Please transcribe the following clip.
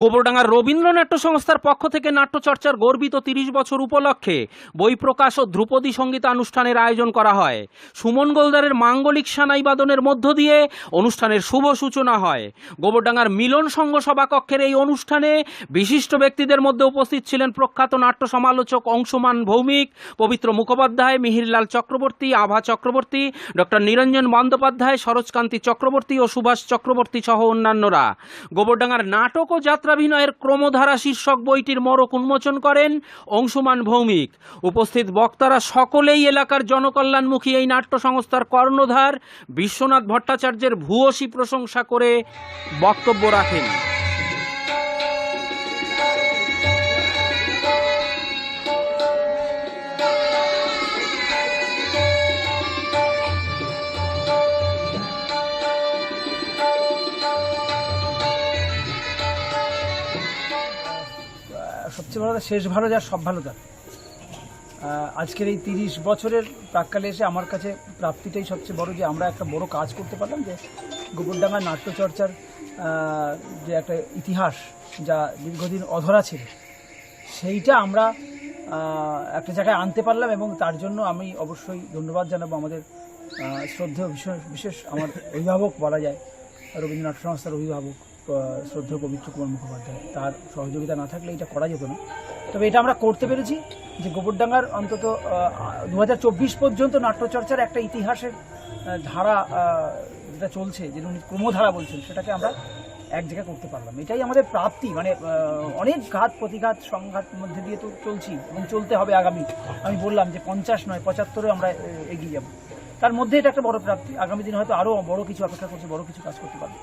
গোবরডাঙ্গার রবীন্দ্রনাট্য সংস্থার পক্ষ থেকে নাট্যচর্চার গর্বিত ৩০ বছর উপলক্ষে বই প্রকাশ ও ধ্রুপদী সঙ্গীতানুষ্ঠানের আয়োজন করা হয়। সুমন গোলদারের মাঙ্গলিক সানাই বাদনের মধ্য দিয়ে অনুষ্ঠানের শুভ সূচনা হয়। গোবরডাঙ্গার মিলন সংঘ সভাকক্ষের এই অনুষ্ঠানে বিশিষ্ট ব্যক্তিদের মধ্যে উপস্থিত ছিলেন প্রখ্যাত নাট্য সমালোচক অংশুমান ভৌমিক, পবিত্র মুখোপাধ্যায়, মিহিরলাল চক্রবর্তী, আভা চক্রবর্তী, ডক্টর নিরঞ্জন বন্দ্যোপাধ্যায়, সরোজকান্তি চক্রবর্তী ও সুভাষ চক্রবর্তী সহ অন্যান্যরা। গোবরডাঙ্গার নাটক ও যাত্রাভিনয়ের ক্রমধারা শীর্ষক বইটির মোড়ক উন্মোচন করেন অংশুমান ভৌমিক। উপস্থিত বক্তারা সকলেই এলাকার জনকল্যাণমুখী এই নাট্য সংস্থার কর্ণধার বিশ্বনাথ ভট্টাচার্যের ভূয়সী প্রশংসা করে বক্তব্য রাখেন। সবচেয়ে ভালো শেষ ভালো যার সব ভালো তার। আজকের এই ৩০ বছরের প্রাক্কালে এসে আমার কাছে প্রাপ্তিটাই সবচেয়ে বড়, যে আমরা একটা বড় কাজ করতে পারলাম, যে গোবরডাঙ্গার নাট্যচর্চার যে একটা ইতিহাস যা দীর্ঘদিন অধরা ছিল সেইটা আমরা একটা জায়গায় আনতে পারলাম। এবং তার জন্য আমি অবশ্যই ধন্যবাদ জানাবো আমাদের শ্রদ্ধেয় বিশেষ আমার অভিভাবক বলা যায়, রবীন্দ্রনাথ সংস্থার অভিভাবক শ্রদ্ধেয় পবিত্র কুমার মুখোপাধ্যায়। তার সহযোগিতা না থাকলে এটা করা যেত না। তবে এটা আমরা করতে পেরেছি যে গোবরডাঙ্গার অন্তত 2024 পর্যন্ত নাট্যচর্চার একটা ইতিহাসের ধারা যেটা চলছে, যেটা উনি ক্রমধারা বলছেন, সেটাকে আমরা এক জায়গায় করতে পারলাম। এটাই আমাদের প্রাপ্তি। মানে অনেক ঘাত প্রতিঘাত সংঘাত মধ্যে দিয়ে তো চলছি এবং চলতে হবে আগামী। আমি বললাম যে 50 নয় 75-এ আমরা এগিয়ে যাব। তার মধ্যে এটা একটা বড় প্রাপ্তি। আগামী দিনে হয়তো আরও বড় কিছু অপেক্ষা করছে, বড় কিছু কাজ করতে পারবো।